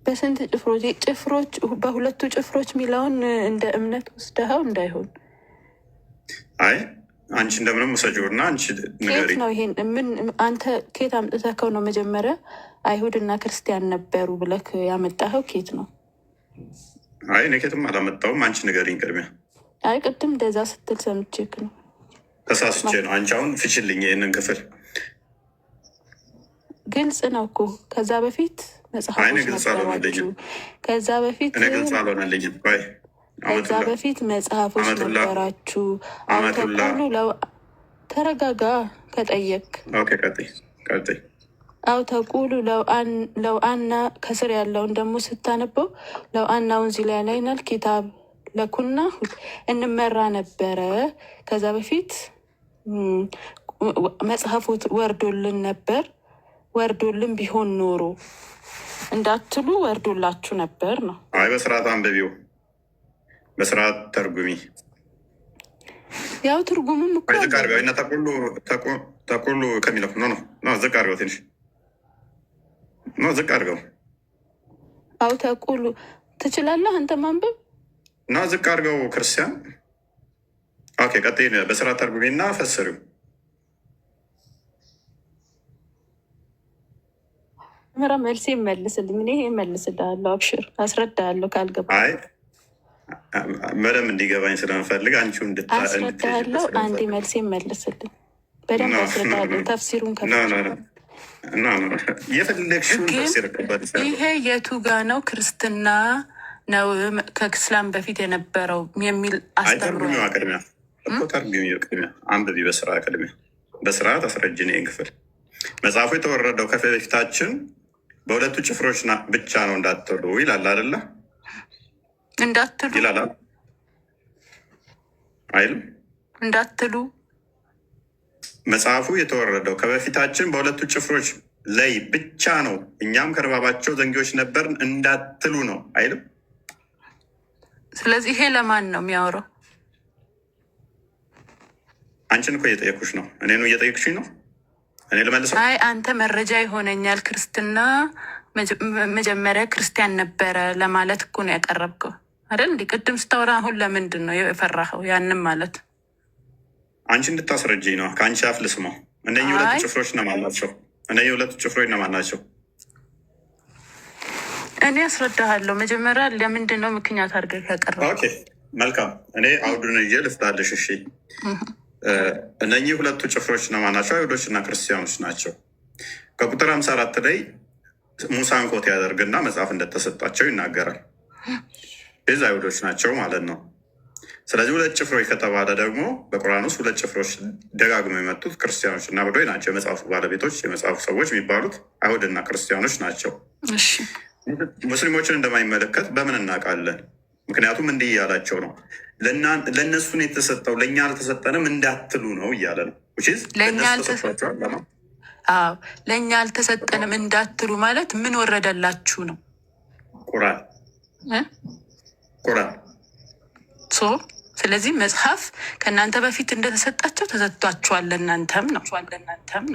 በስንት ጭፍሮች በሁለቱ ጭፍሮች የሚለውን እንደ እምነት ወስደኸው እንዳይሆን። አይ አንቺ እንደምንም ውሰጂው እና አንቺ ኬት ነው ይሄን ምን አንተ ኬት አምጥተከው ነው? መጀመሪያ አይሁድ እና ክርስቲያን ነበሩ ብለክ ያመጣኸው ኬት ነው? አይ እኔ ኬትም አላመጣሁም። አንቺ ንገሪኝ ቅድሚያ። አይ ቅድም እንደዛ ስትል ሰምቼክ ነው። ተሳስቼ ነው። አንቺ አሁን ፍችልኝ ይህንን ክፍል። ግልጽ ነው እኮ ከዛ በፊት መጽሐፎች ነበራችሁ። ከዛ በፊት ግልጽ አልሆነልኝም። ከዛ በፊት መጽሐፎች ነበራችሁ። አውተቁሉ ተረጋጋ ከጠየቅ አውተቁሉ ለው አና ከስር ያለውን ደግሞ ስታነበው ለው አና ውንዚላናይናል ኪታብ ለኩና እንመራ ነበረ። ከዛ በፊት መጽሐፎት ወርዶልን ነበር። ወርዶልን ቢሆን ኖሮ እንዳትሉ ወርዶላችሁ ነበር ነው። አይ በስርዓት አንብቢው፣ በስርዓት ተርጉሚ። ያው ትርጉሙም እኮ ዝቅ አድርገው እና ተቁሉ ከሚለው ነው ዝቅ አድርገው፣ ትንሽ ነው ዝቅ አድርገው። አው ተቁሉ ትችላለህ አንተ ማንበብ እና ዝቅ አድርገው ክርስቲያን። ኦኬ ቀጥይ። በስርዓት ተርጉሚ እና ፈስሪው። ምራ መልስ ይመልስልኝ። እኔ ይመልስልሃለሁ። አብሽር አስረዳሃለሁ። ካልገባ በደንብ እንዲገባኝ ስለምፈልግ አንቺው አስረዳሃለሁ። አንዴ መልስ ይመልስልኝ። በደንብ አስረዳሃለሁ። ተፍሲሩን የፈለግሽውን ተፍሲር። ይሄ የቱ ጋ ነው? ክርስትና ነው ከእስላም በፊት የነበረው የሚል አስተምሮ ቅድሚያ እኮ ተርጉሚ። ቅድሚያ አንብቢ። በስራ ቅድሚያ በስርዓት አስረጅን። ይህን ክፍል መጽሐፉ የተወረደው ከፊት በፊታችን በሁለቱ ጭፍሮች ብቻ ነው እንዳትሉ ይላል አይደለ? እንዳትሉ ይላል አይልም? እንዳትሉ መጽሐፉ የተወረደው ከበፊታችን በሁለቱ ጭፍሮች ላይ ብቻ ነው፣ እኛም ከርባባቸው ዘንጊዎች ነበርን እንዳትሉ ነው አይልም? ስለዚህ ይሄ ለማን ነው የሚያወራው? አንቺን እኮ እየጠየኩሽ ነው። እኔኑ እየጠየቅሽኝ ነው። እኔ ልመልሰው? አይ አንተ መረጃ ይሆነኛል። ክርስትና መጀመሪያ ክርስቲያን ነበረ ለማለት እኮ ነው ያቀረብከው አይደል? እንዲህ ቅድም ስታወራ አሁን ለምንድን ነው የፈራኸው? ያንም ማለት አንቺ እንድታስረጅኝ ነው። ከአንቺ አፍ ልስማው። እነዚህ ሁለቱ ጭፍሮች እነማን ናቸው? እነዚህ ሁለቱ ጭፍሮች እነማን ናቸው? እኔ አስረዳሃለሁ። መጀመሪያ ለምንድን ነው ምክንያት አድርገህ ያቀረብከው? ኦኬ መልካም። እኔ አውዱን ይዤ ልፍታልሽ። እሺ እነኚህ ሁለቱ ጭፍሮች እነማን ናቸው? አይሁዶች እና ክርስቲያኖች ናቸው። ከቁጥር 54 ላይ ሙሳን ኮት ያደርግና መጽሐፍ እንደተሰጣቸው ይናገራል። እዚህ አይሁዶች ናቸው ማለት ነው። ስለዚህ ሁለት ጭፍሮች ከተባለ ደግሞ በቁርአን ውስጥ ሁለት ጭፍሮች ደጋግመው የመጡት ክርስቲያኖች እና አይሁዶች ናቸው። የመጽሐፉ ባለቤቶች የመጽሐፉ ሰዎች የሚባሉት አይሁድና ክርስቲያኖች ናቸው። ሙስሊሞችን እንደማይመለከት በምን እናውቃለን? ምክንያቱም እንዲህ እያላቸው ነው፣ ለእነሱን የተሰጠው ለእኛ አልተሰጠንም እንዳትሉ ነው እያለ ነው። ለእኛ አልተሰጠንም እንዳትሉ ማለት ምን ወረደላችሁ ነው? ቁርአን። ስለዚህ መጽሐፍ ከእናንተ በፊት እንደተሰጣቸው ተሰጥቷችኋል፣ ለእናንተም ነው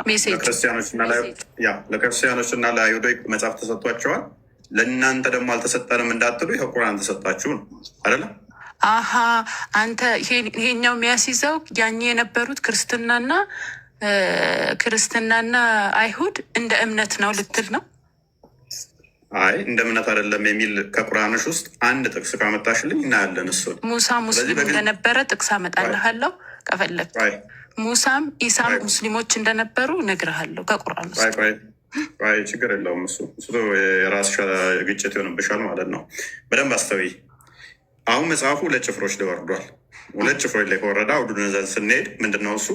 ሜሴጅ። ለክርስቲያኖች እና ለአይሁዶች መጽሐፍ ተሰጥቷቸዋል፣ ለእናንተ ደግሞ አልተሰጠንም እንዳትሉ ይኸው ቁርአን ተሰጣችሁ ነው አይደለም? አሀ አንተ ይሄኛው የሚያስይዘው ያኔ የነበሩት ክርስትናና አይሁድ እንደ እምነት ነው ልትል ነው? አይ እንደ እምነት አይደለም የሚል ከቁርአኖች ውስጥ አንድ ጥቅስ ካመጣሽልኝ እናያለን። እሱ ሙሳ ሙስሊም እንደነበረ ጥቅስ አመጣልሃለሁ ከፈለግ። ሙሳም ኢሳም ሙስሊሞች እንደነበሩ እነግርሃለሁ ከቁርአን ውስጥ። ችግር የለውም። እሱ የራስሽ ግጭት ይሆንብሻል ማለት ነው። በደንብ አስተውይ። አሁን መጽሐፉ ሁለት ጭፍሮች ላይ ወርዷል። ሁለት ጭፍሮች ላይ ከወረዳ አውዱን ዘንድ ስንሄድ ምንድነው እሱ?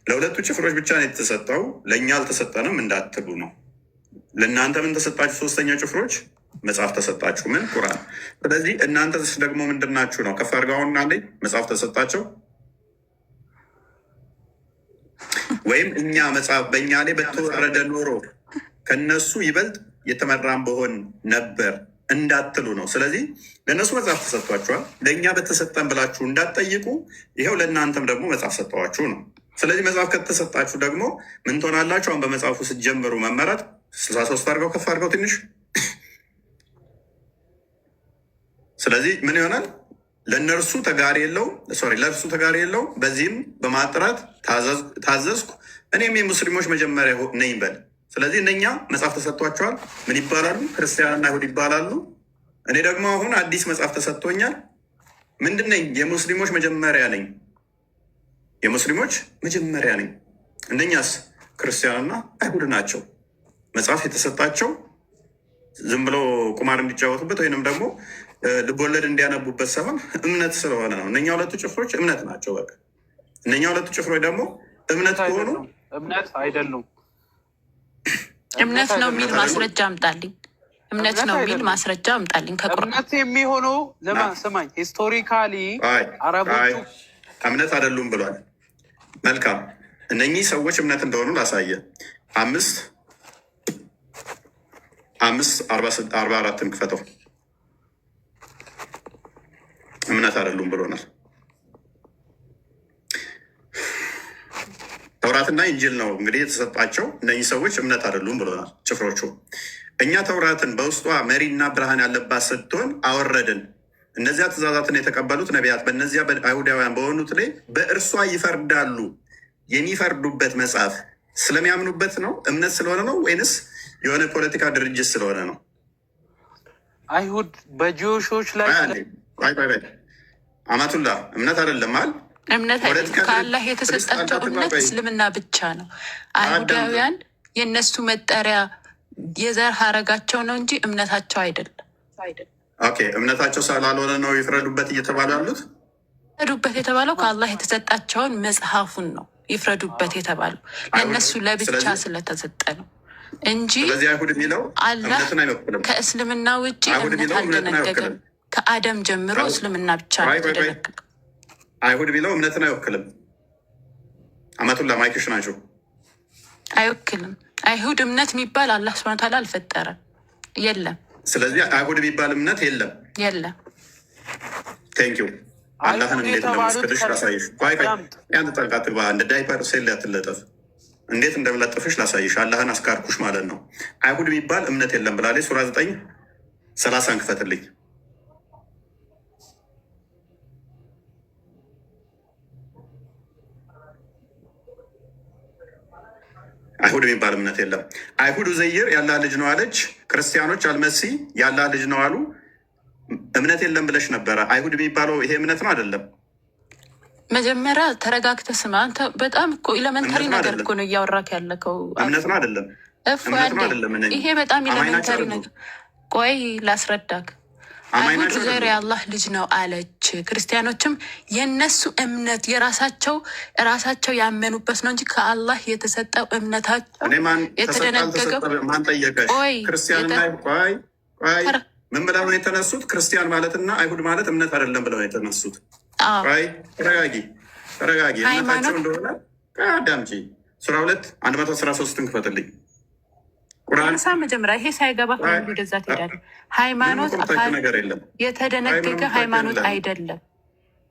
ለሁለቱ ጭፍሮች ብቻ ነው የተሰጠው፣ ለእኛ አልተሰጠንም እንዳትሉ ነው። ለእናንተ ምን ተሰጣችሁ? ሶስተኛው ጭፍሮች መጽሐፍ ተሰጣችሁ። ምን? ቁርአን። ስለዚህ እናንተ ደግሞ ምንድናችሁ ነው? ከፍ አድርገውና ላይ መጽሐፍ ተሰጣቸው ወይም እኛ መጽሐፍ በእኛ ላይ በተወረደ ኖሮ ከነሱ ይበልጥ የተመራን በሆን ነበር እንዳትሉ ነው። ስለዚህ ለእነሱ መጽሐፍ ተሰጥቷችኋል፣ ለእኛ በተሰጠን ብላችሁ እንዳትጠይቁ ይኸው ለእናንተም ደግሞ መጽሐፍ ሰጠዋችሁ ነው። ስለዚህ መጽሐፍ ከተሰጣችሁ ደግሞ ምን ትሆናላችሁ? አሁን በመጽሐፉ ስትጀምሩ መመራት 63 አድርገው ከፍ አድርገው ትንሽ። ስለዚህ ምን ይሆናል? ለእነርሱ ተጋሪ የለው ለእርሱ ተጋሪ የለው። በዚህም በማጥራት ታዘዝኩ፣ እኔም የሙስሊሞች መጀመሪያ ነኝ በል። ስለዚህ እነኛ መጽሐፍ ተሰጥቷቸዋል። ምን ይባላሉ? ክርስቲያንና አይሁድ ይባላሉ። እኔ ደግሞ አሁን አዲስ መጽሐፍ ተሰጥቶኛል። ምንድን ነኝ? የሙስሊሞች መጀመሪያ ነኝ። የሙስሊሞች መጀመሪያ ነኝ። እነኛስ ክርስቲያንና አይሁድ ናቸው። መጽሐፍ የተሰጣቸው ዝም ብሎ ቁማር እንዲጫወቱበት ወይንም ደግሞ ልቦለድ እንዲያነቡበት ሳይሆን እምነት ስለሆነ ነው። እነኛ ሁለቱ ጭፍሮች እምነት ናቸው። በቃ እነኛ ሁለቱ ጭፍሮች ደግሞ እምነት ከሆኑ እምነት አይደሉም። እምነት ነው የሚል ማስረጃ አምጣልኝ። እምነት ነው የሚል ማስረጃ አምጣልኝ ከቁርአን። እምነት የሚሆነው ስማኝ፣ ሂስቶሪካሊ አረቦቹ እምነት አይደሉም ብሏል። መልካም፣ እነኚህ ሰዎች እምነት እንደሆኑ ላሳየ። 5:44 ክፈተው። እምነት አይደሉም ብሎናል። ተውራትና ኢንጂል ነው እንግዲህ የተሰጣቸው። እነኚህ ሰዎች እምነት አይደሉም ብሎናል ጭፍሮቹ። እኛ ተውራትን በውስጧ መሪና ብርሃን ያለባት ስትሆን አወረድን። እነዚያ ትእዛዛትን የተቀበሉት ነቢያት በእነዚያ አይሁዳውያን በሆኑት ላይ በእርሷ ይፈርዳሉ። የሚፈርዱበት መጽሐፍ ስለሚያምኑበት ነው? እምነት ስለሆነ ነው? ወይንስ የሆነ ፖለቲካ ድርጅት ስለሆነ ነው? አይሁድ በጂዎሾች ላይ አማቱላ እምነት አይደለም አል እምነት አይደለም። ከአላህ የተሰጣቸው እምነት እስልምና ብቻ ነው። አይሁዳውያን የእነሱ መጠሪያ የዘር ሀረጋቸው ነው እንጂ እምነታቸው አይደለም። ኦኬ፣ እምነታቸው ስላልሆነ ነው ይፍረዱበት እየተባሉ ያሉት። ይፍረዱበት የተባለው ከአላህ የተሰጣቸውን መጽሐፉን ነው ይፍረዱበት የተባለው ለእነሱ ለብቻ ስለተሰጠ ነው እንጂ አይሁድ የሚለው አላህ ከእስልምና ውጭ እምነት አልደነገገም። ከአደም ጀምሮ እስልምና ብቻ ነው የተደነገገው። አይሁድ የሚለው እምነትን አይወክልም። አመቱላ ማይክሽ ናቸው። አይወክልም። አይሁድ እምነት የሚባል አላህ ሱብሃነሁ ወተዓላ አልፈጠረም፣ የለም። ስለዚህ አይሁድ የሚባል እምነት የለም። ቴንኪው። አላህን እንዴት እንደማስክድሽ ላሳይሽ። ያን ጠልቃት ባ እንደ ዳይፐር ሴል ያትለጠፍ እንዴት እንደምለጥፍሽ ላሳይሽ። አላህን አስካርኩሽ ማለት ነው። አይሁድ የሚባል እምነት የለም ብላለች። ሱራ 9:30 ክፈትልኝ። አይሁድ የሚባል እምነት የለም። አይሁድ ኡዘይር የአላህ ልጅ ነው አለች። ክርስቲያኖች አልመሲ የአላህ ልጅ ነው አሉ። እምነት የለም ብለሽ ነበረ። አይሁድ የሚባለው ይሄ እምነት ነው አይደለም? መጀመሪያ ተረጋግተህ ስማ። አንተ በጣም እኮ ኤሌመንተሪ ነገር እኮ ነው እያወራክ ያለከው። እምነት ነው አይደለም? ይሄ በጣም ኤሌመንተሪ ነገር። ቆይ ላስረዳክ። አይሁድ ኡዘይር የአላህ ልጅ ነው አለች። ክርስቲያኖችም የነሱ እምነት ራሳቸው ያመኑበት ነው እንጂ ከአላህ የተሰጠው እምነታቸው የተደነገገው ማን ጠየቀሽ? ምን ብለው ነው የተነሱት? ክርስቲያን ማለትና አይሁድ ማለት እምነት አይደለም ብለው ነው የተነሱት። ተረጋጊ። እምነታቸው እንደሆነ አዳምጪ። ሱራ 2:113 ክፈትልኝ። ቁርአን መጀመሪያ ይሄ ሳይገባ ወደዛ ትሄዳለህ። ሃይማኖት የተደነገገ ሃይማኖት አይደለም።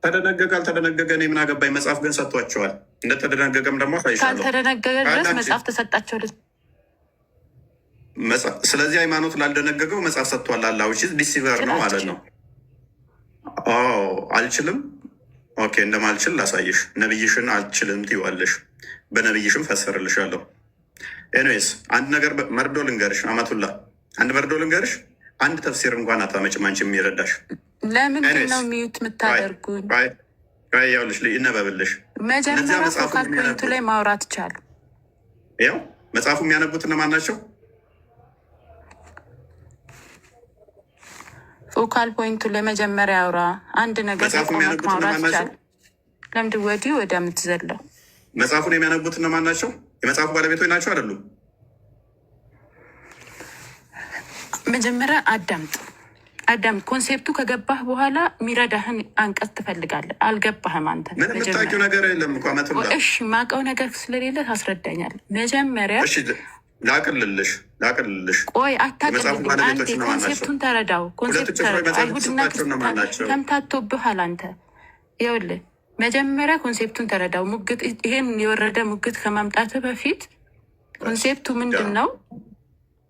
ተደነገገ አልተደነገገ እኔ ምን አገባኝ? መጽሐፍ ግን ሰጥቷቸዋል። እንደተደነገገም ደግሞ ሳይሻለሁ ካልተደነገገ ድረስ መጽሐፍ ተሰጣቸው። ስለዚህ ሃይማኖት ላልደነገገው መጽሐፍ ሰጥቷል። አላህ ዲሲቨር ነው ማለት ነው። አልችልም። ኦኬ፣ እንደማልችል ላሳይሽ። ነብይሽን አልችልም ትይዋለሽ፣ በነብይሽም ፈሰርልሻለሁ። ኤኒዌይስ አንድ ነገር መርዶ ልንገርሽ። አማቱላ አንድ መርዶ ልንገርሽ። አንድ ተፍሲር እንኳን አታመጭም አንቺ የሚረዳሽ። ለምንድን ነው ሚዩት የምታደርጉኝ? ያውልሽ ይነበብልሽ። መጀመሪያ ፎካል ፖይንቱ ላይ ማውራት ይቻሉ። ያው መጽሐፉ የሚያነቡት እነማን ናቸው? ፎካል ፖይንቱ ላይ መጀመሪያ አውራ። አንድ ነገር ማውራት ይቻል። ለምንድን ወዲህ ወደ ምትዘለው? መጽሐፉን የሚያነቡት እነማን ናቸው? የመጽሐፉ ባለቤቶች ናቸው አይደሉም? መጀመሪያ አዳምጥ። ኮንሴፕቱ ከገባህ በኋላ የሚረዳህን አንቀጽ ትፈልጋለህ። አልገባህም አንተ። ምንም የምታውቂው ነገር የለም እኮ አመቱላ። እሺ ማውቀው ነገር ስለሌለ ታስረዳኛል። መጀመሪያ ላቅልልሽ። ቆይ አታቅልልኝ። አንዴ ኮንሴፕቱን ተረዳው። ኮንሴፕት ተረዳው። አይሁድና ክርስቲያን ተምታቶብሃል አንተ። ይኸውልህ መጀመሪያ ኮንሴፕቱን ተረዳው። ይሄን የወረደ ሙግት ከማምጣት በፊት ኮንሴፕቱ ምንድን ነው?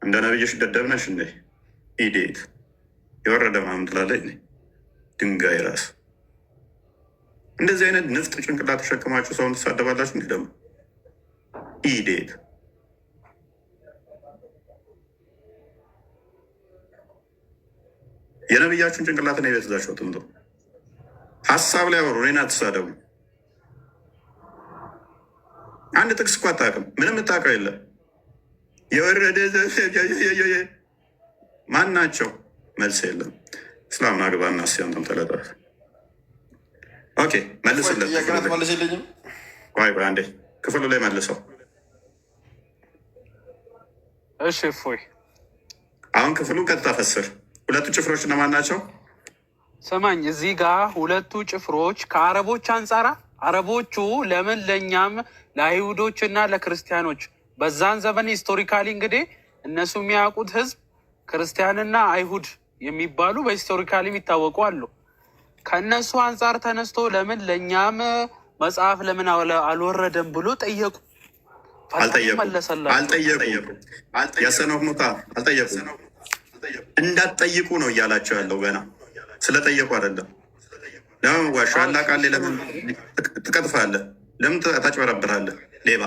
እንደ ነብይሽ ደደብ ነሽ እንዴ? ኢዴት የወረደ ምናምን ትላለች። ድንጋይ ራስ እንደዚህ አይነት ንፍጥ ጭንቅላት ተሸክማችሁ ሰውን ትሳደባላችሁ። እንዲህ ደግሞ ኢዴት የነብያችሁን ጭንቅላትን የቤትዛቸው ትምጡ። ሀሳብ ላይ አወሩ። እኔን አትሳደቡ። አንድ ጥቅስ እኮ አታውቅም። ምንም የምታውቀው የለም። የወረደ ማን ናቸው? መልስ የለም። እስላም ናግባና ሲያንተም ተለጠፍ። ኦኬ መልስለት። ቆይ አንዴ ክፍሉ ላይ መልሰው። እሺ እፎይ፣ አሁን ክፍሉ ቀጥታ ፈስር። ሁለቱ ጭፍሮች እነማን ናቸው? ሰማኝ። እዚህ ጋር ሁለቱ ጭፍሮች ከአረቦች አንጻር አረቦቹ ለምን ለእኛም ለአይሁዶች እና ለክርስቲያኖች በዛን ዘመን ሂስቶሪካሊ እንግዲህ እነሱ የሚያውቁት ህዝብ ክርስቲያንና አይሁድ የሚባሉ በሂስቶሪካሊ የሚታወቁ አሉ። ከእነሱ አንጻር ተነስቶ ለምን ለእኛም መጽሐፍ ለምን አልወረደም ብሎ ጠየቁ። አልጠየቁም። ያሰነው ሙታ አልጠየቁም። እንዳትጠይቁ ነው እያላቸው ያለው። ገና ስለጠየቁ አይደለም። ለምን ዋሻ አላቃሌ? ለምን ትቀጥፋለህ? ለምን ታጭበረብራለህ? ሌባ።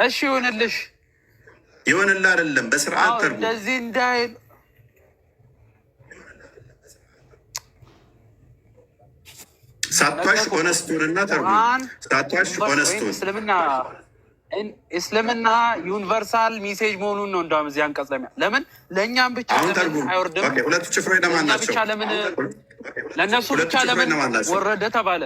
እሺ ይሆንልሽ፣ ይሆንልህ አይደለም። በስርዓት ተርጉ። እንደዚህ እንዳይል ሳቷሽ ሆነስቱንና ተርጉ። ሳቷሽ ሆነስቱን እስልምና ዩኒቨርሳል ሜሴጅ መሆኑን ነው። እንደውም እዚህ አንቀጽ ለምን ለእኛም ብቻ ለምን አይወርድም? ሁለቱ ጭፍሮች ለማን ናቸው? ለእነሱ ብቻ ለምን ወረደ ተባለ?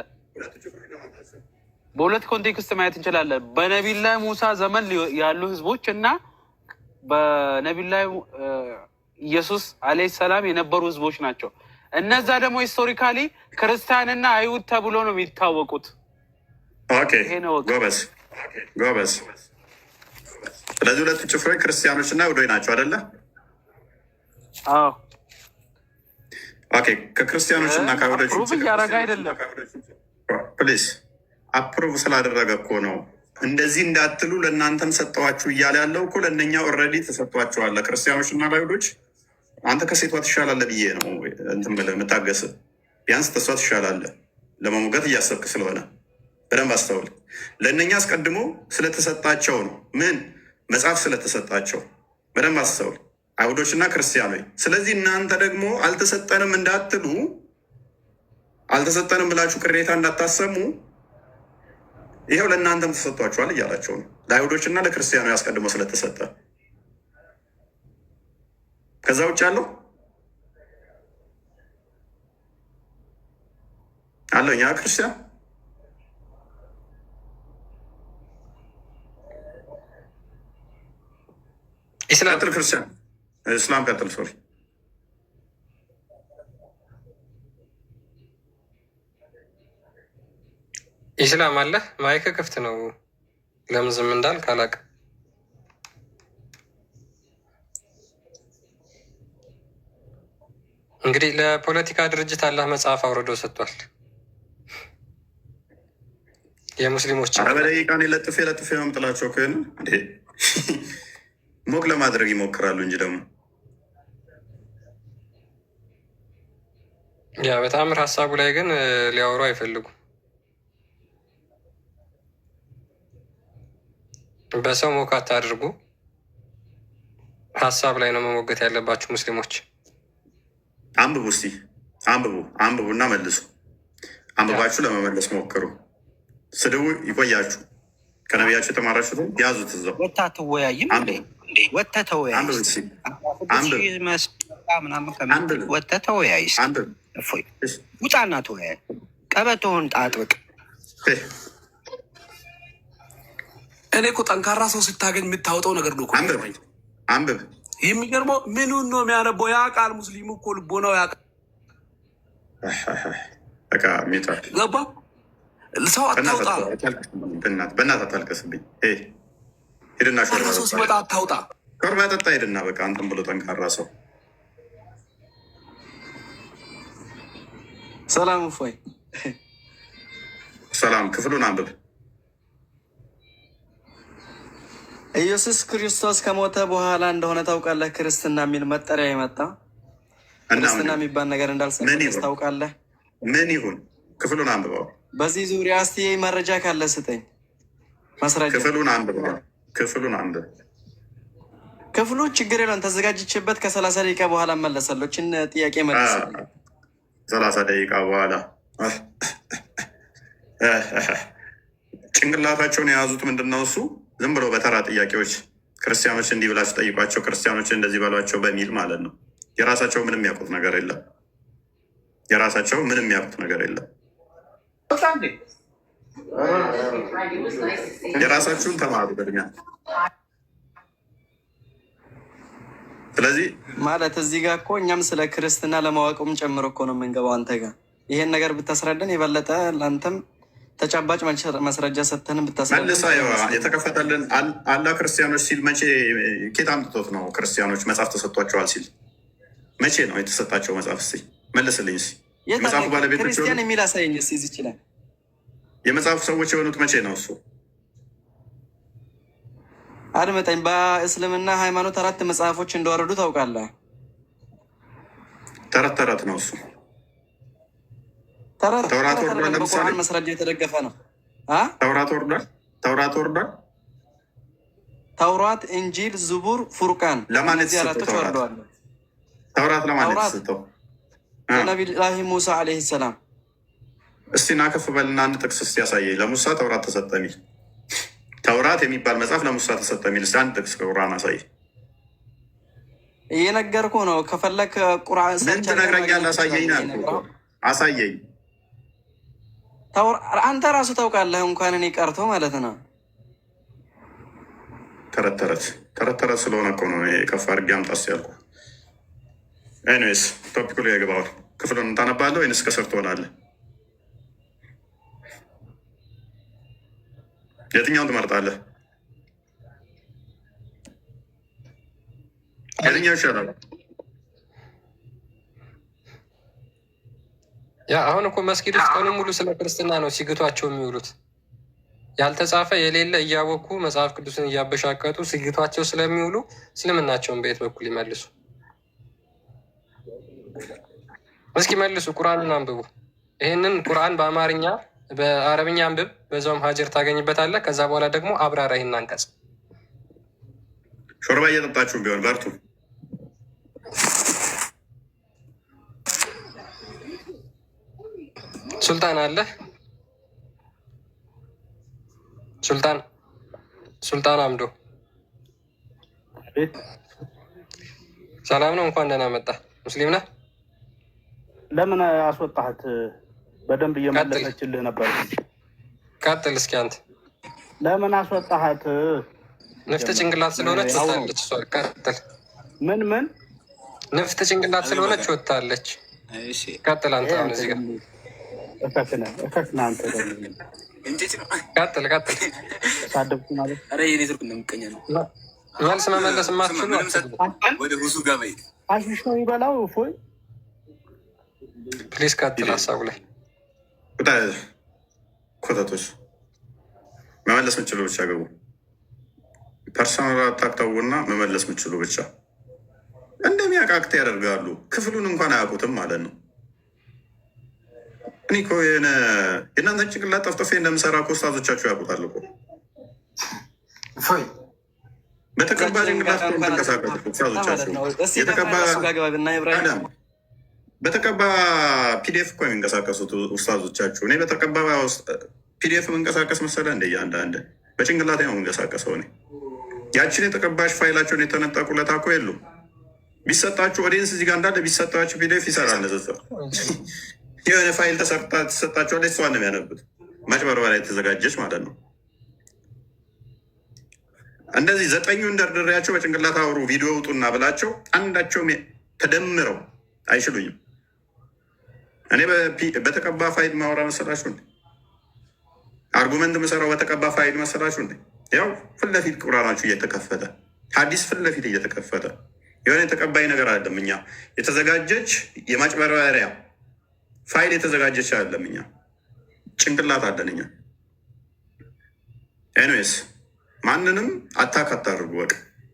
በሁለት ኮንቴክስት ማየት እንችላለን። በነቢላይ ሙሳ ዘመን ያሉ ህዝቦች እና በነቢላይ ኢየሱስ አለይሂ ሰላም የነበሩ ህዝቦች ናቸው። እነዛ ደግሞ ሂስቶሪካሊ ክርስቲያንና አይሁድ ተብሎ ነው የሚታወቁት። ኦኬ ጎበዝ። ስለዚህ ሁለቱ ጭፍሮች ክርስቲያኖች እና አይሁዶች ናቸው አይደለ? አዎ። ኦኬ ከክርስቲያኖች እና ከአይሁዶች ፕሩቭ እያደረገ አይደለም። ፕሊዝ አፕሩቭ ስላደረገ እኮ ነው እንደዚህ እንዳትሉ ለእናንተም ሰጠዋችሁ እያለ ያለው እኮ ለእነኛ ኦልሬዲ ተሰጥቷቸዋል። ክርስቲያኖች እና አይሁዶች አንተ ከሴቷ ትሻላለህ ብዬ ነው እንትን ብለህ የምታገስ። ቢያንስ ተሷ ትሻላለህ ለመሞገት እያሰብክ ስለሆነ በደንብ አስተውል። ለእነኛ አስቀድሞ ስለተሰጣቸው ነው። ምን መጽሐፍ ስለተሰጣቸው በደንብ አስተውል። አይሁዶች እና ክርስቲያኖች። ስለዚህ እናንተ ደግሞ አልተሰጠንም እንዳትሉ፣ አልተሰጠንም ብላችሁ ቅሬታ እንዳታሰሙ፣ ይኸው ለእናንተም ተሰጥቷችኋል እያላቸው ነው። ለአይሁዶች እና ለክርስቲያኖች አስቀድሞ ስለተሰጠ። ከዛ ውጭ ያለው አለው እኛ ክርስቲያን ቀጥል፣ ክርስቲያን እስላም ቀጥል። ሶሪ ኢስላም አለ። ማይክ ክፍት ነው። ለምን ዝም እንዳልክ አላውቅም። እንግዲህ ለፖለቲካ ድርጅት አላህ መጽሐፍ አውርዶ ሰጥቷል። የሙስሊሞች በደቂቃ ለጥፌ መምጥላቸው ከሆነ ሞቅ ለማድረግ ይሞክራሉ እንጂ ደግሞ ያ በጣም ሀሳቡ ላይ ግን ሊያወሩ አይፈልጉም። በሰው ሞካት አድርጉ። ሀሳብ ላይ ነው መሞገት ያለባችሁ ሙስሊሞች። አንብቡ እስቲ አንብቡ እና መልሱ። አንብባችሁ ለመመለስ ሞክሩ። ስድቡ ይቆያችሁ። ከነቢያችሁ የተማራችሁትን ያዙት። እዛው ወታ ትወያይም ወተ ተወያይ ወተ ተወያይ ውጣና ተወያይ። ቀበቶውን ጣጥብቅ። እኔ እኮ ጠንካራ ሰው ስታገኝ የምታወጣው ነገር ነው። አንብብ። የሚገርመው ምኑን ነው የሚያነበው? ያውቃል። ሙስሊሙ እኮ ልቦናው ያውቃል። ገባ? ሰው አታውጣ። በእናትህ አታልቀስብኝ። ሄድና ሰው ሲመጣ አታውጣ። ሾርባ ጠጣ። ሄድና በቃ አንተም ብሎ ጠንካራ ሰው። ሰላም እፎይ። ሰላም። ክፍሉን አንብብ። ኢየሱስ ክርስቶስ ከሞተ በኋላ እንደሆነ ታውቃለህ። ክርስትና የሚል መጠሪያ የመጣ ክርስትና የሚባል ነገር እንዳልሰጠህ ታውቃለህ። ምን ይሁን ክፍሉን አንብበው። በዚህ ዙሪያ እስቲ መረጃ ካለ ስጠኝ ማስረጃ። ክፍሉን አንብበው። ክፍሉን አንብብ። ክፍሉ ችግር የለውም ተዘጋጅቼበት ከ30 ደቂቃ በኋላ እመለሳለሁ። ችን ጥያቄ መልስ 30 ደቂቃ በኋላ ጭንቅላታቸውን የያዙት ምንድነው? እሱ ዝም ብሎ በተራ ጥያቄዎች ክርስቲያኖች እንዲህ ብላችሁ ጠይቋቸው፣ ክርስቲያኖች እንደዚህ በሏቸው በሚል ማለት ነው። የራሳቸው ምንም ያውቁት ነገር የለም። የራሳቸው ምንም ያውቁት ነገር የለም። የራሳችሁን ተማሩ ቅድሚያ። ስለዚህ ማለት እዚህ ጋር እኮ እኛም ስለ ክርስትና ለማወቅም ጨምሮ እኮ ነው የምንገባው አንተ ጋር። ይሄን ነገር ብታስረዳን የበለጠ ለአንተም ተጨባጭ ማስረጃ ሰጥተን ብታስረዳን መልሳ የተከፈተልን አላ ክርስቲያኖች ሲል መቼ ኬት አምጥቶት ነው? ክርስቲያኖች መጽሐፍ ተሰጥቷቸዋል ሲል መቼ ነው የተሰጣቸው መጽሐፍ? እስኪ መልስልኝ። መጽሐፉ ባለቤቶች ክርስቲያን የሚል አሳየኝ እስኪ። እዚህ ይችላል የመጽሐፉ ሰዎች የሆኑት መቼ ነው? እሱ አድመጠኝ። በእስልምና ሃይማኖት 4 መጽሐፎች እንደወረዱ ታውቃለህ? ተረት ተረት ነው እሱ። ተውራት ወርዷል። ለምሳሌ መስረጃ የተደገፈ ነው። ተውራት ወርዷል። ተውራት ወርዷል። ተውራት፣ እንጂል፣ ዝቡር፣ ፉርቃን ለማን የተሰጠው? ወርደዋል። ተውራት ለማን የተሰጠው? ለነቢዩላህ ሙሳ ዓለይሂ ሰላም። እስቲ ናከፍ በልና አንድ ጥቅስ እስቲ ያሳየኝ። ለሙሳ ተውራት ተሰጠ ሚል ተውራት የሚባል መጽሐፍ ለሙሳ ተሰጠ ሚል እስቲ አንድ ጥቅስ ከቁርአን አሳይ። እየነገርኩህ ነው። ከፈለክ ቁርአን ምን ትነግረኛለህ? አሳየኝ አልኩህ። አሳየኝ። አንተ ራሱ ታውቃለህ፣ እንኳን እኔ ቀርቶ ማለት ነው። ተረት ተረት ስለሆነ እኮ ነው ከፍ አድርጌ አምጣስ ያልኩህ። ኤኒዌይስ ቶፒኩ ላይ የገባው ክፍሉን ታነባለህ ወይንስ ከስር ትሆናለህ? የትኛውን ትመርጣለህ? የትኛው ይሻላል? ያ አሁን እኮ መስጊድ ውስጥ ቀኑን ሙሉ ስለ ክርስትና ነው ሲግቷቸው የሚውሉት። ያልተጻፈ የሌለ እያወኩ መጽሐፍ ቅዱስን እያበሻቀጡ ሲግቷቸው ስለሚውሉ እስልምናቸውን በየት በኩል ይመልሱ? እስኪ መልሱ። ቁርአንን አንብቡ። ይህንን ቁርአን በአማርኛ በአረብኛ አንብብ። በዛውም ሀጀር ታገኝበታለህ። ከዛ በኋላ ደግሞ አብራራ ይህን አንቀጽ። ሾርባ እየጠጣችሁ ቢሆን በርቱ። ሱልጣን አለ። ሱልጣን አምዶ ሰላም ነው። እንኳን ደህና መጣ። ሙስሊም ነህ? ለምን አስወጣሃት? በደንብ እየመለሰችልህ ነበር። ቀጥል እስኪ አንተ። ለምን አስወጣሃት? ንፍጥ ጭንቅላት ስለሆነች ወጥታለች። እሷ ቀጥል። ምን ንፍጥ ጭንቅላት ስለሆነች ወጥታለች። ቀጥል አንተ። አሁን እዚህ ጋር እከክና አንተ ቀጥል። ሳደብኩ ማለት መልስ መመለስ የማትችሉ አሽሽ ነው ይበላው። እፎይ ፕሊዝ ቀጥል ሀሳቡ ላይ ኮተቶች መመለስ ምችሉ ብቻ ገቡ። ፐርሰናል አታክተውና መመለስ ምችሉ ብቻ እንደሚያቃቅት ያደርጋሉ። ክፍሉን እንኳን አያውቁትም ማለት ነው። እኔ እኮ የእናንተን ጭንቅላት ጠፍጠፌ እንደምሰራ እኮ ኡስታዞቻችሁ ያውቁታል እኮ። በተቀባ ጭንቅላት ተንቀሳቀሱ ኡስታዞቻችሁ። በተቀባ ፒዲኤፍ እኮ የሚንቀሳቀሱት ኡስታዞቻችሁ። እኔ በተቀባ ፒዲኤፍ መንቀሳቀስ መሰለ እንደ አንዳንድ በጭንቅላት ነው መንቀሳቀሰው። እኔ ያችን የተቀባሽ ፋይላቸውን የተነጠቁ ለታ እኮ የሉም። ቢሰጣችሁ ኦዲየንስ እዚህ ጋር እንዳለ ቢሰጣችሁ ፒዲኤፍ ይሰራል። ነዘሰ የሆነ ፋይል ተሰጣችኋለች፣ እሷን ነው የሚያነቡት። ማጭበርበሪያ የተዘጋጀች ማለት ነው። እንደዚህ 9 ደርድሬያቸው በጭንቅላት አውሩ ቪዲዮ ውጡና ብላቸው አንዳቸውም ተደምረው አይችሉኝም። እኔ በተቀባ ፋይል ማውራ መሰላችሁ እንዴ? አርጉመንት የምሰራው በተቀባ ፋይል መሰላችሁ እንዴ? ያው ፊት ለፊት ቁርአናችሁ እየተከፈተ ሐዲስ ፊት ለፊት እየተከፈተ የሆነ የተቀባይ ነገር አይደለም። እኛ የተዘጋጀች የማጭበርበሪያ ፋይል የተዘጋጀች አይደለም። እኛ ጭንቅላት አለን። እኛ ኤኒዌይስ ማንንም አታክ አታድርጉ። በቃ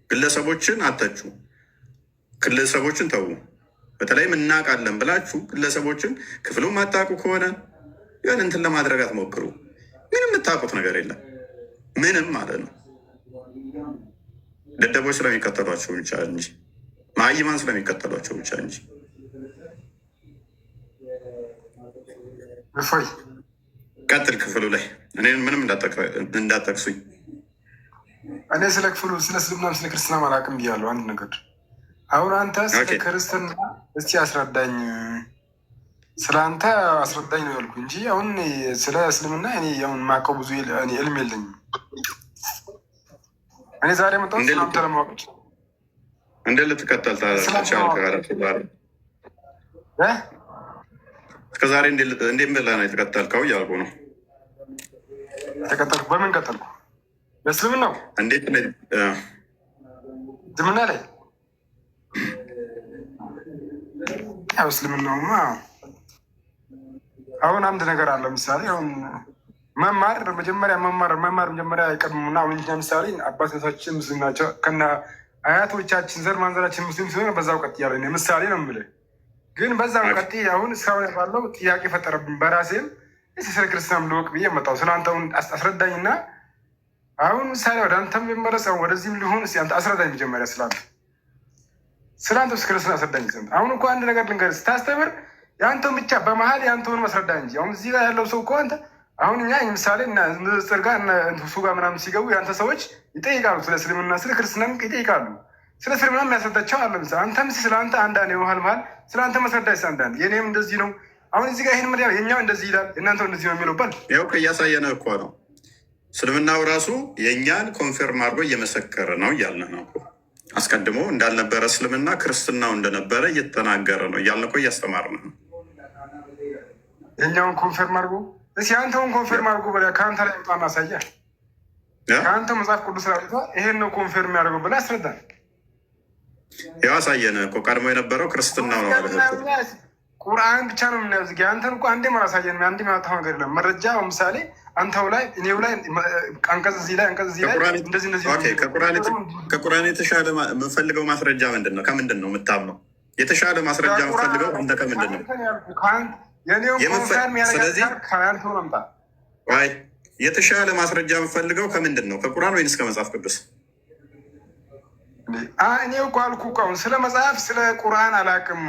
ግለሰቦችን አተቹ፣ ግለሰቦችን ተዉ። በተለይም እናውቃለን ብላችሁ ግለሰቦችን ክፍሉ ማታውቁ ከሆነ ያን እንትን ለማድረግ አትሞክሩ። ምንም የምታውቁት ነገር የለም፣ ምንም ማለት ነው። ደደቦች ስለሚከተሏቸው ብቻ እንጂ ማይማን ስለሚከተሏቸው ብቻ እንጂ። ቀጥል ክፍሉ ላይ እኔን ምንም እንዳጠቅሱኝ። እኔ ስለ ክፍሉ ስለ እስልምና ስለ ክርስትና አላውቅም ብያለሁ። አንድ ነገር አሁን አንተ ስለ ክርስትና እስቲ አስረዳኝ፣ ስለ አንተ አስረዳኝ ነው ያልኩ እንጂ አሁን ስለ እስልምና እኔ አሁን የማውቀው ብዙ ዕልም የለኝም። እኔ ዛሬ መጣሁ ስለአንተ ለማወቅ እንደ ልትከተል እስከ ዛሬ እንዴት ብለህ ነው የተከተልከው እያልኩ ነው። ተከተልኩ። በምን ቀጠልኩ? በእስልምናው እንዴት ዝምና ላይ ያው እስልምናውማ አሁን አንድ ነገር አለ። ምሳሌ አሁን መማር መጀመሪያ አይቀድሙና አሁን እንጂ ምሳሌ አባቶቻችን ሙስሊም ናቸው ከና አያቶቻችን ዘር ማንዘራችን ሙስሊም ሲሆን በዛው ቀጥ ያለ ምሳሌ ነው የምልህ። ግን በዛው ቀጥ አሁን እስካሁን ባለው ጥያቄ ፈጠረብኝ። በራሴም ስለ ክርስትናም ልወቅ ብዬ መጣሁ። ስለ አንተ አሁን አስረዳኝና አሁን ምሳሌ ወደ አንተም የመለስ አሁን ወደዚህም ሊሆን ስ አንተ አስረዳኝ መጀመሪያ ስለ አንተ ክርስትና አስረዳኝ። አሁን እኮ አንድ ነገር ልንገርህ፣ ስታስተምር የአንተውን ብቻ በመሀል የአንተውን መስረዳ እንጂ አሁን እዚህ ጋር ያለው ሰው እኮ አንተ አሁን እኛ ምሳሌ ንጽጽር ጋር እሱ ጋር ምናምን ሲገቡ የአንተ ሰዎች ይጠይቃሉ፣ ስለ እስልምና ስለ ክርስትና ይጠይቃሉ። ስለ እስልምና የሚያስረዳቸው አለ። ምሳሌ አንተም ስለ አንተ አንዳንድ መሀል ስለ አንተ መስረዳች አንዳንድ የኔም እንደዚህ ነው። አሁን እዚህ ጋር ይህን መ የኛው እንደዚህ ይላል የእናንተው እንደዚህ ነው የሚለው ባል ያው እያሳየነ እኮ ነው። እስልምናው ራሱ የእኛን ኮንፌርም አድርጎ እየመሰከረ ነው እያልን ነው እኮ። አስቀድሞ እንዳልነበረ እስልምና ክርስትናው እንደነበረ እየተናገረ ነው እያልን እኮ እያስተማርን ነው። የኛውን ኮንፌርም አድርጎ እስኪ አንተውን ኮንፌርም አድርጎ በ ከአንተ ላይ ወጣ እናሳያ። ከአንተ መጽሐፍ ቅዱስ ላይ ይሄን ነው ኮንፌርም ያደርገው ብለህ አስረዳን። ያው አሳየነ እኮ ቀድሞ የነበረው ክርስትናው ነው ማለት ነው። ቁርአን ብቻ ነው የምናየው። እዚህ አንተን እኮ አንዴ ማሳየን አንዴ ማጣው ነገር የለም። መረጃ ምሳሌ አንተው ላይ እኔው ላይ አንቀጽ እዚህ ላይ አንቀጽ እዚህ ላይ እንደዚህ ከቁርአን የተሻለ የምፈልገው ማስረጃ ምንድን ነው? ከምንድን ነው የምታምነው? የተሻለ ማስረጃ የምፈልገው አንተ ከምንድን ነው? የተሻለ ማስረጃ የምፈልገው ከምንድን ነው? ከቁርአን ወይንስ ከመጽሐፍ ቅዱስ? እኔ እኮ አልኩህ እኮ አሁን ስለ መጽሐፍ ስለ ቁርአን አላውቅም።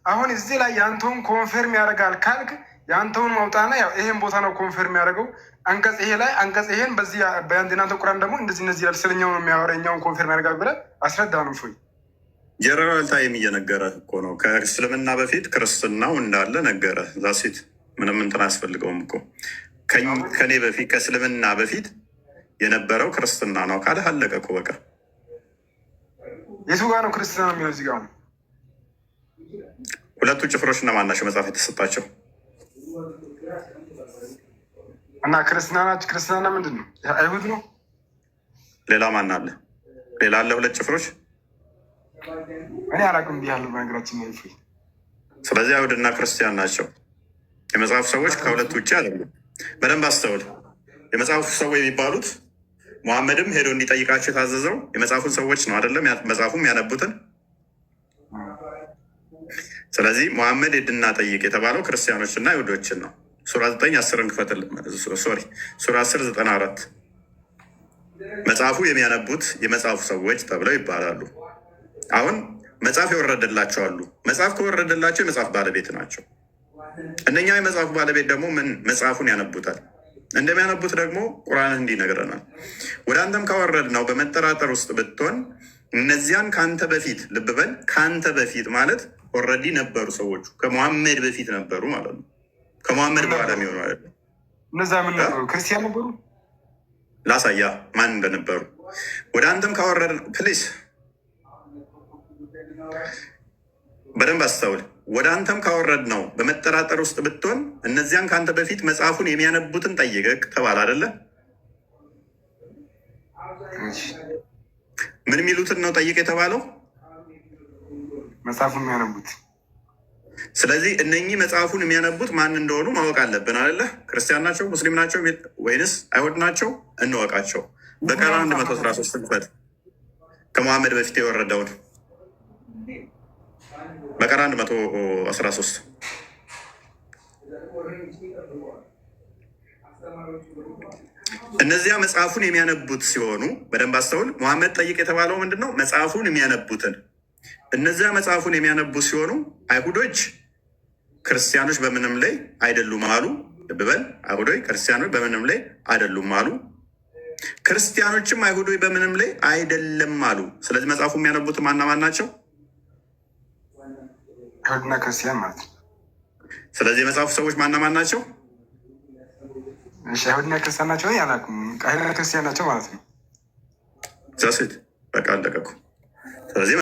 አሁን እዚህ ላይ የአንተውን ኮንፌርም ያደርጋል ካልክ የአንተውን መውጣና ያው ይሄን ቦታ ነው ኮንፌርም ያደርገው አንቀጽ ይሄ ላይ አንቀጽ ይሄን በዚህ በአንድናንተ ቁርአን ደግሞ እንደዚህ እነዚህ ያል ስለኛው ነው የሚያወራ እኛውን ኮንፌርም ያደርጋል ብለህ አስረዳ ነው ፎይ ጀነራል ታይም እየነገረ እኮ ነው። ከእስልምና በፊት ክርስትናው እንዳለ ነገረ። ዛሴት ምንም እንትን አያስፈልገውም እኮ ከኔ በፊት ከእስልምና በፊት የነበረው ክርስትና ነው ካለ አለቀ እኮ በቃ። የቱ ጋር ነው ክርስትና ነው የሚለው? እዚህ ጋር ነው። ሁለቱ ጭፍሮች እነማን ናቸው መጽሐፍ የተሰጣቸው? እና ክርስትና ናቸው። ክርስትና ምንድን ነው? አይሁድ ነው። ሌላ ማን አለ? ሌላ አለ? ሁለት ጭፍሮች እኔ አላውቅም ብያለሁ በነገራችን ነው። ስለዚህ አይሁድና ክርስቲያን ናቸው የመጽሐፉ ሰዎች። ከሁለት ውጭ አይደሉም። በደንብ አስተውል። የመጽሐፉ ሰዎች የሚባሉት ሙሐመድም ሄዶ እንዲጠይቃቸው የታዘዘው የመጽሐፉን ሰዎች ነው አይደለም? መጽሐፉም ያነቡትን። ስለዚህ ሙሐመድ ሄድና ጠይቅ የተባለው ክርስቲያኖችና አይሁዶችን ነው። ሱራ 9:10 ክፈትል። ሶሪ ሱራ 10:94 መጽሐፉ የሚያነቡት የመጽሐፉ ሰዎች ተብለው ይባላሉ። አሁን መጽሐፍ የወረደላቸው አሉ። መጽሐፍ ከወረደላቸው የመጽሐፍ ባለቤት ናቸው። እነኛ የመጽሐፉ ባለቤት ደግሞ ምን መጽሐፉን ያነቡታል። እንደሚያነቡት ደግሞ ቁርአን እንዲህ ይነግረናል። ወደ አንተም ካወረድ ነው በመጠራጠር ውስጥ ብትሆን እነዚያን ከአንተ በፊት ልብ በል፣ ከአንተ በፊት ማለት ኦልሬዲ ነበሩ ሰዎቹ። ከሙሐመድ በፊት ነበሩ ማለት ነው። ከሙሐመድ በኋላ የሚሆኑ ማለት ነው። እነዛ ምን ነበሩ? ክርስቲያን ነበሩ። ላሳያ ማን እንደነበሩ። ወደ አንተም ካወረድ ፕሊስ በደንብ አስተውል። ወደ አንተም ካወረድ ነው በመጠራጠር ውስጥ ብትሆን እነዚያን ከአንተ በፊት መጽሐፉን የሚያነቡትን ጠይቅ ተባለ አይደለ? ምን የሚሉትን ነው ጠይቅ የተባለው? መጽሐፉን የሚያነቡት። ስለዚህ እነኚህ መጽሐፉን የሚያነቡት ማን እንደሆኑ ማወቅ አለብን አይደለ? ክርስቲያን ናቸው፣ ሙስሊም ናቸው ወይንስ አይሁድ ናቸው? እንወቃቸው። በቀራ 113 ክፈት። ከመሐመድ በፊት የወረደውን በቀራ 113 እነዚያ መጽሐፉን የሚያነቡት ሲሆኑ በደንብ አስተውል። መሐመድ ጠይቅ የተባለው ምንድን ነው? መጽሐፉን የሚያነቡትን። እነዚያ መጽሐፉን የሚያነቡ ሲሆኑ አይሁዶች ክርስቲያኖች በምንም ላይ አይደሉም አሉ። ልብ በል፣ አይሁዶች ክርስቲያኖች በምንም ላይ አይደሉም አሉ። ክርስቲያኖችም አይሁዶች በምንም ላይ አይደለም አሉ። ስለዚህ መጽሐፉ የሚያነቡት ማን ናቸው? አይሁድና ክርስቲያን ማለት ነው። ስለዚህ የመጽሐፉ ሰዎች ማን ናቸው? አይሁድና ክርስቲያን ናቸው። አላውቅም። አይሁድና ክርስቲያን ናቸው ማለት ነው። ዛሴት በቃ አለቀኩ። ስለዚህ